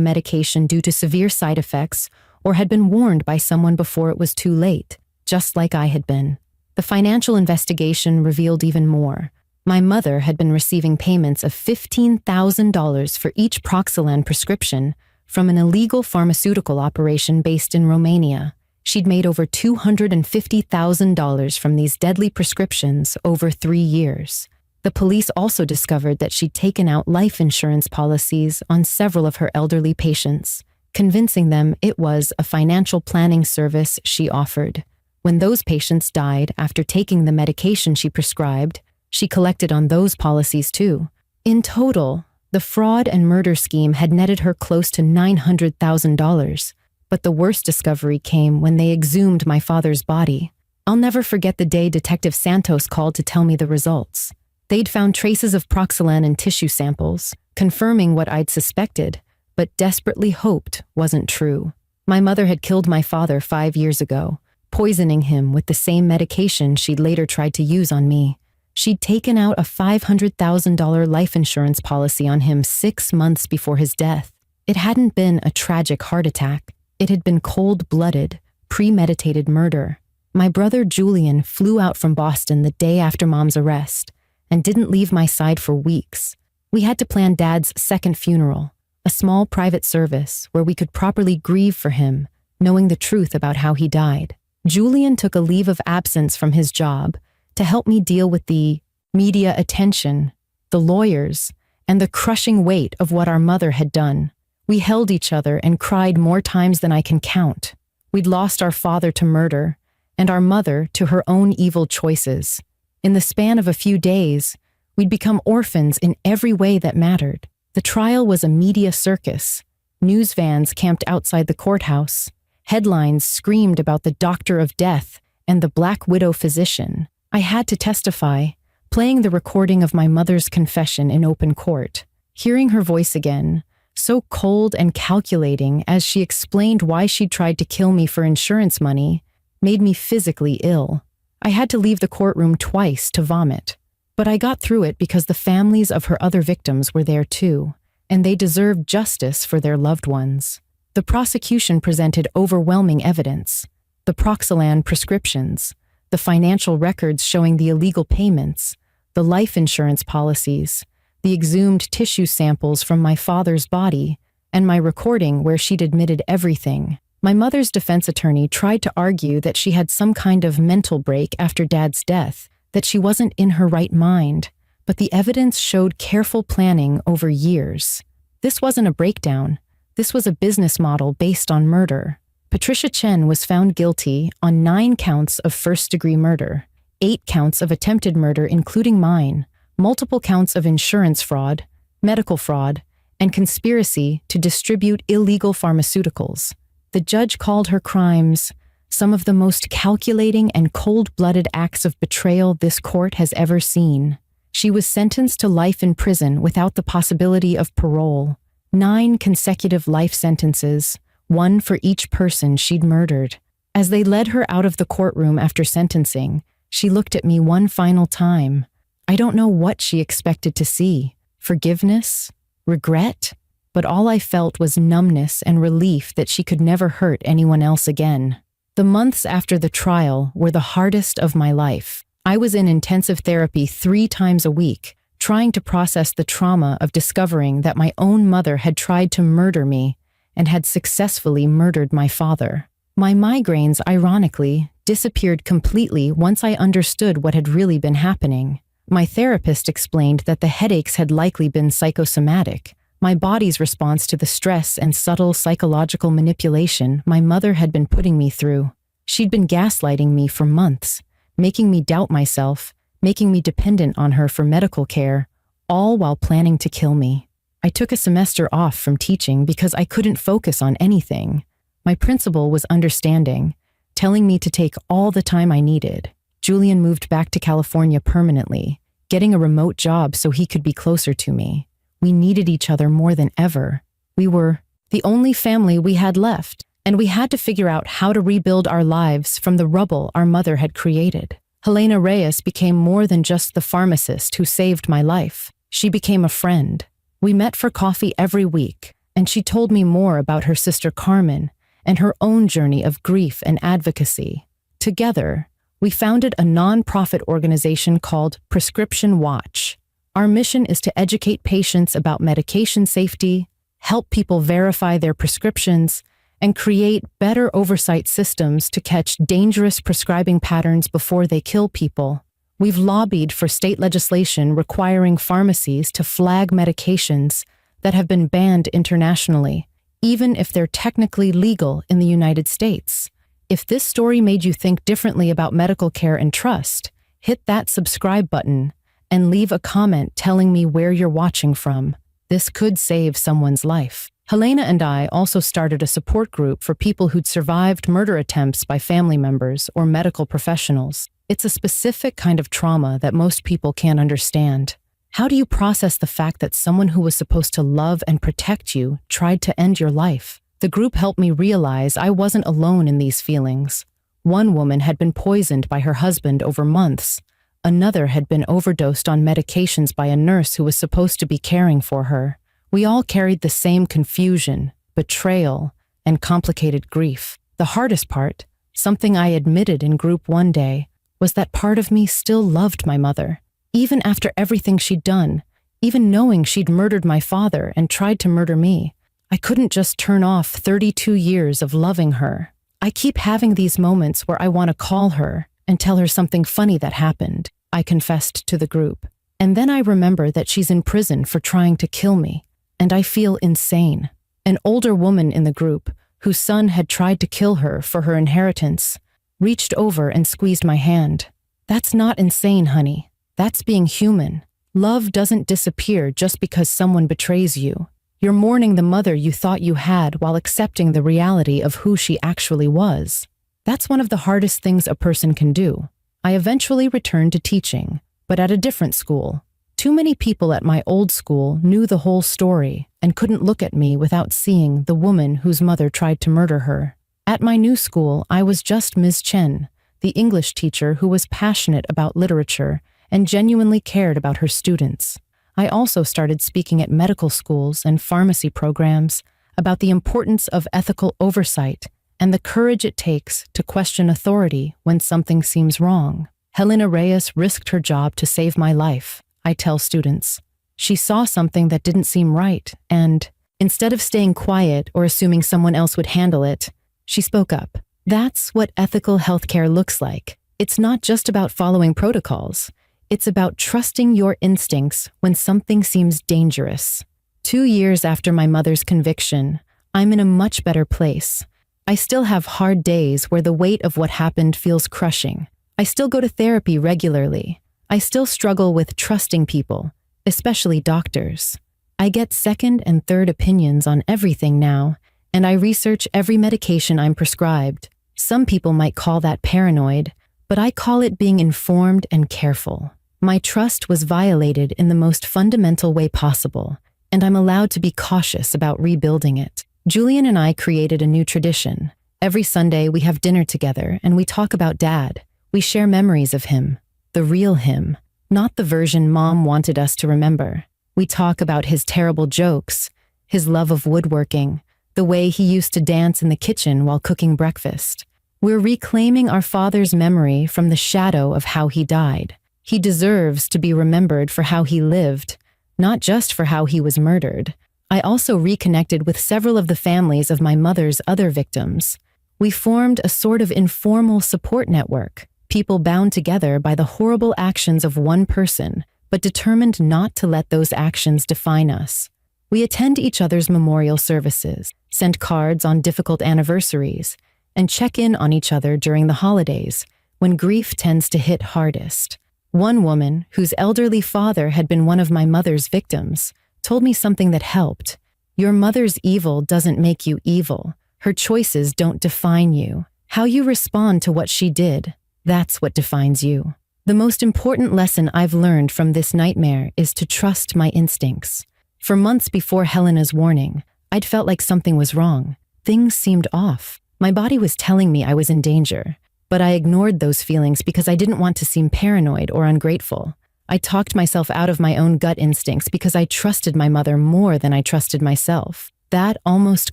medication due to severe side effects or had been warned by someone before it was too late, just like I had been. The financial investigation revealed even more. My mother had been receiving payments of $15,000 for each Proxalan prescription from an illegal pharmaceutical operation based in Romania. She'd made over $250,000 from these deadly prescriptions over 3 years. The police also discovered that she'd taken out life insurance policies on several of her elderly patients, convincing them it was a financial planning service she offered. When those patients died after taking the medication she prescribed, she collected on those policies too. In total, the fraud and murder scheme had netted her close to $900,000, but the worst discovery came when they exhumed my father's body. I'll never forget the day Detective Santos called to tell me the results. They'd found traces of Proxalan in tissue samples, confirming what I'd suspected, but desperately hoped wasn't true. My mother had killed my father 5 years ago, poisoning him with the same medication she'd later tried to use on me. She'd taken out a $500,000 life insurance policy on him 6 months before his death. It hadn't been a tragic heart attack. It had been cold-blooded, premeditated murder. My brother Julian flew out from Boston the day after Mom's arrest and didn't leave my side for weeks. We had to plan Dad's second funeral, a small private service where we could properly grieve for him, knowing the truth about how he died. Julian took a leave of absence from his job to help me deal with the media attention, the lawyers, and the crushing weight of what our mother had done. We held each other and cried more times than I can count. We'd lost our father to murder, and our mother to her own evil choices. In the span of a few days, we'd become orphans in every way that mattered. The trial was a media circus. News vans camped outside the courthouse. Headlines screamed about the doctor of death and the Black Widow physician. I had to testify, playing the recording of my mother's confession in open court. Hearing her voice again, so cold and calculating as she explained why she'd tried to kill me for insurance money, made me physically ill. I had to leave the courtroom twice to vomit. But I got through it because the families of her other victims were there too, and they deserved justice for their loved ones. The prosecution presented overwhelming evidence: the Proxalan prescriptions, the financial records showing the illegal payments, the life insurance policies, the exhumed tissue samples from my father's body, and my recording where she'd admitted everything. My mother's defense attorney tried to argue that she had some kind of mental break after Dad's death, that she wasn't in her right mind, but the evidence showed careful planning over years. This wasn't a breakdown. This was a business model based on murder. Patricia Chen was found guilty on 9 counts of first-degree murder, 8 counts of attempted murder including mine, multiple counts of insurance fraud, medical fraud, and conspiracy to distribute illegal pharmaceuticals. The judge called her crimes some of the most calculating and cold-blooded acts of betrayal this court has ever seen. She was sentenced to life in prison without the possibility of parole. 9 consecutive life sentences, 1 for each person she'd murdered. As they led her out of the courtroom after sentencing, she looked at me one final time. I don't know what she expected to see. Forgiveness? Regret? But all I felt was numbness and relief that she could never hurt anyone else again. The months after the trial were the hardest of my life. I was in intensive therapy 3 times a week, trying to process the trauma of discovering that my own mother had tried to murder me and had successfully murdered my father. My migraines, ironically, disappeared completely once I understood what had really been happening. My therapist explained that the headaches had likely been psychosomatic, my body's response to the stress and subtle psychological manipulation my mother had been putting me through. She'd been gaslighting me for months, making me doubt myself, making me dependent on her for medical care, all while planning to kill me. I took a semester off from teaching because I couldn't focus on anything. My principal was understanding, telling me to take all the time I needed. Julian moved back to California permanently, getting a remote job so he could be closer to me. We needed each other more than ever. We were the only family we had left, and we had to figure out how to rebuild our lives from the rubble our mother had created. Helena Reyes became more than just the pharmacist who saved my life. She became a friend. We met for coffee every week, and she told me more about her sister Carmen and her own journey of grief and advocacy. Together, we founded a non-profit organization called Prescription Watch. Our mission is to educate patients about medication safety, help people verify their prescriptions, and create better oversight systems to catch dangerous prescribing patterns before they kill people. We've lobbied for state legislation requiring pharmacies to flag medications that have been banned internationally, even if they're technically legal in the United States. If this story made you think differently about medical care and trust, hit that subscribe button and leave a comment telling me where you're watching from. This could save someone's life. Helena and I also started a support group for people who'd survived murder attempts by family members or medical professionals. It's a specific kind of trauma that most people can't understand. How do you process the fact that someone who was supposed to love and protect you tried to end your life? The group helped me realize I wasn't alone in these feelings. One woman had been poisoned by her husband over months. Another had been overdosed on medications by a nurse who was supposed to be caring for her. We all carried the same confusion, betrayal, and complicated grief. The hardest part, something I admitted in group one day, was that part of me still loved my mother. Even after everything she'd done, even knowing she'd murdered my father and tried to murder me, I couldn't just turn off 32 years of loving her. I keep having these moments where I want to call her and tell her something funny that happened, I confessed to the group. And then I remember that she's in prison for trying to kill me, and I feel insane. An older woman in the group, whose son had tried to kill her for her inheritance, reached over and squeezed my hand. That's not insane, honey. That's being human. Love doesn't disappear just because someone betrays you. You're mourning the mother you thought you had while accepting the reality of who she actually was. That's one of the hardest things a person can do. I eventually returned to teaching, but at a different school. Too many people at my old school knew the whole story and couldn't look at me without seeing the woman whose mother tried to murder her. At my new school, I was just Ms. Chen, the English teacher who was passionate about literature and genuinely cared about her students. I also started speaking at medical schools and pharmacy programs about the importance of ethical oversight and the courage it takes to question authority when something seems wrong. Helena Reyes risked her job to save my life, I tell students. She saw something that didn't seem right, and instead of staying quiet or assuming someone else would handle it, she spoke up. That's what ethical healthcare looks like. It's not just about following protocols. It's about trusting your instincts when something seems dangerous. 2 years after my mother's conviction, I'm in a much better place. I still have hard days where the weight of what happened feels crushing. I still go to therapy regularly. I still struggle with trusting people, especially doctors. I get second and third opinions on everything now, and I research every medication I'm prescribed. Some people might call that paranoid, but I call it being informed and careful. My trust was violated in the most fundamental way possible, and I'm allowed to be cautious about rebuilding it. Julian and I created a new tradition. Every Sunday we have dinner together and we talk about Dad. We share memories of him, the real him, not the version Mom wanted us to remember. We talk about his terrible jokes, his love of woodworking, the way he used to dance in the kitchen while cooking breakfast. We're reclaiming our father's memory from the shadow of how he died. He deserves to be remembered for how he lived, not just for how he was murdered. I also reconnected with several of the families of my mother's other victims. We formed a sort of informal support network, people bound together by the horrible actions of one person, but determined not to let those actions define us. We attend each other's memorial services, send cards on difficult anniversaries, and check in on each other during the holidays, when grief tends to hit hardest. One woman, whose elderly father had been one of my mother's victims, told me something that helped. Your mother's evil doesn't make you evil. Her choices don't define you. How you respond to what she did, that's what defines you. The most important lesson I've learned from this nightmare is to trust my instincts. For months before Helena's warning, I'd felt like something was wrong. Things seemed off. My body was telling me I was in danger, but I ignored those feelings because I didn't want to seem paranoid or ungrateful. I talked myself out of my own gut instincts because I trusted my mother more than I trusted myself. That almost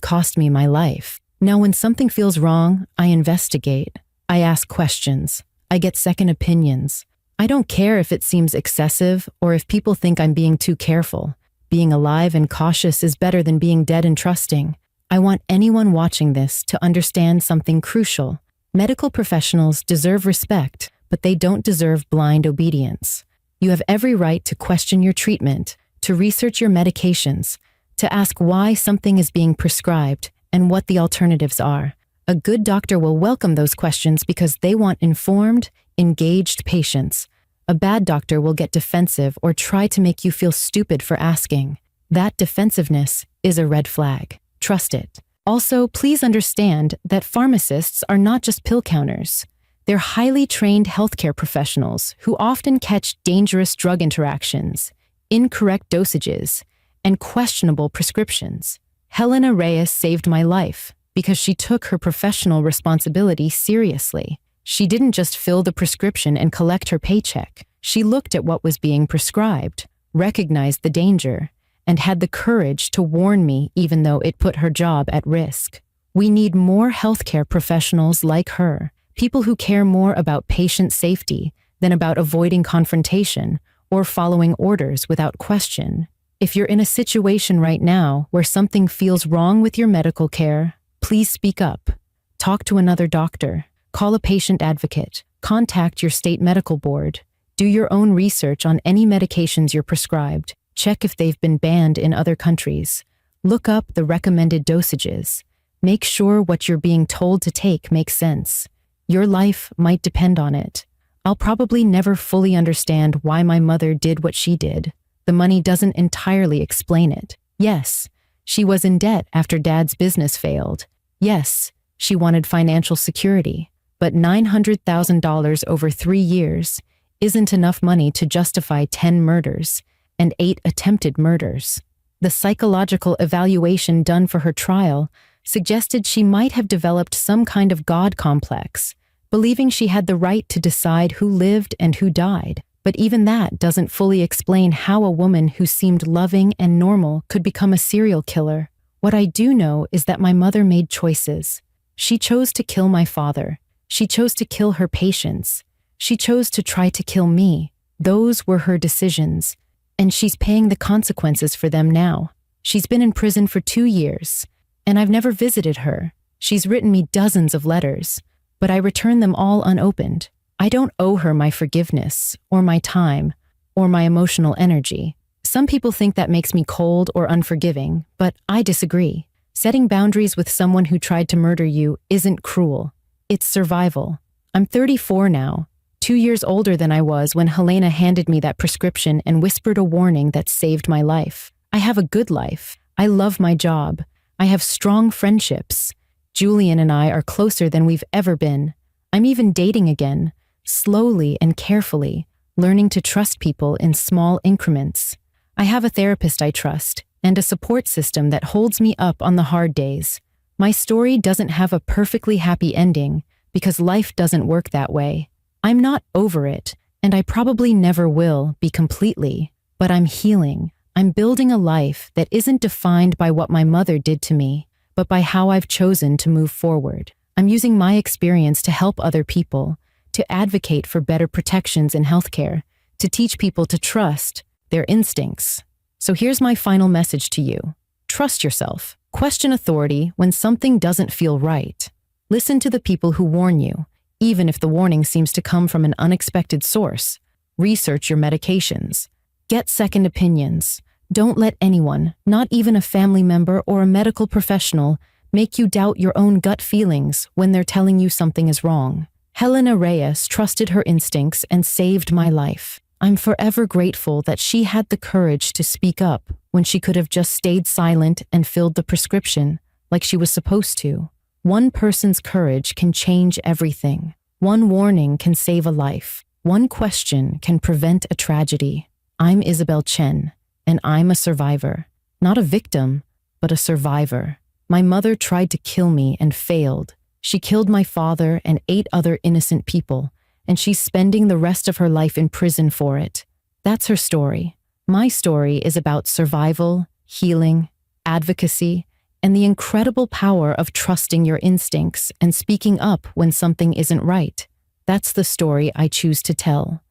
cost me my life. Now, when something feels wrong, I investigate. I ask questions. I get second opinions. I don't care if it seems excessive or if people think I'm being too careful. Being alive and cautious is better than being dead and trusting. I want anyone watching this to understand something crucial. Medical professionals deserve respect, but they don't deserve blind obedience. You have every right to question your treatment, to research your medications, to ask why something is being prescribed and what the alternatives are. A good doctor will welcome those questions because they want informed, engaged patients. A bad doctor will get defensive or try to make you feel stupid for asking. That defensiveness is a red flag. Trust it. Also, please understand that pharmacists are not just pill counters. They're highly trained healthcare professionals who often catch dangerous drug interactions, incorrect dosages, and questionable prescriptions. Helena Reyes saved my life because she took her professional responsibility seriously. She didn't just fill the prescription and collect her paycheck. She looked at what was being prescribed, recognized the danger, and had the courage to warn me even though it put her job at risk. We need more healthcare professionals like her, people who care more about patient safety than about avoiding confrontation or following orders without question. If you're in a situation right now where something feels wrong with your medical care, please speak up. Talk to another doctor. Call a patient advocate. Contact your state medical board. Do your own research on any medications you're prescribed. Check if they've been banned in other countries. Look up the recommended dosages. Make sure what you're being told to take makes sense. Your life might depend on it. I'll probably never fully understand why my mother did what she did. The money doesn't entirely explain it. Yes, she was in debt after Dad's business failed. Yes, she wanted financial security. But $900,000 over 3 years isn't enough money to justify 10 murders and 8 attempted murders. The psychological evaluation done for her trial suggested she might have developed some kind of God complex, believing she had the right to decide who lived and who died. But even that doesn't fully explain how a woman who seemed loving and normal could become a serial killer. What I do know is that my mother made choices. She chose to kill my father. She chose to kill her patients. She chose to try to kill me. Those were her decisions, and she's paying the consequences for them now. She's been in prison for 2 years, and I've never visited her. She's written me dozens of letters, but I return them all unopened. I don't owe her my forgiveness, or my time, or my emotional energy. Some people think that makes me cold or unforgiving, but I disagree. Setting boundaries with someone who tried to murder you isn't cruel. It's survival. I'm 34 now, 2 years older than I was when Helena handed me that prescription and whispered a warning that saved my life. I have a good life. I love my job. I have strong friendships. Julian and I are closer than we've ever been. I'm even dating again, slowly and carefully, learning to trust people in small increments. I have a therapist I trust, and a support system that holds me up on the hard days. My story doesn't have a perfectly happy ending, because life doesn't work that way. I'm not over it, and I probably never will be completely, but I'm healing. I'm building a life that isn't defined by what my mother did to me, but by how I've chosen to move forward. I'm using my experience to help other people, to advocate for better protections in healthcare, to teach people to trust their instincts. So here's my final message to you. Trust yourself. Question authority when something doesn't feel right. Listen to the people who warn you, even if the warning seems to come from an unexpected source. Research your medications. Get second opinions. Don't let anyone, not even a family member or a medical professional, make you doubt your own gut feelings when they're telling you something is wrong. Helena Reyes trusted her instincts and saved my life. I'm forever grateful that she had the courage to speak up when she could have just stayed silent and filled the prescription like she was supposed to. One person's courage can change everything. One warning can save a life. One question can prevent a tragedy. I'm Isabel Chen, and I'm a survivor. Not a victim, but a survivor. My mother tried to kill me and failed. She killed my father and 8 other innocent people, and she's spending the rest of her life in prison for it. That's her story. My story is about survival, healing, advocacy, and the incredible power of trusting your instincts and speaking up when something isn't right. That's the story I choose to tell.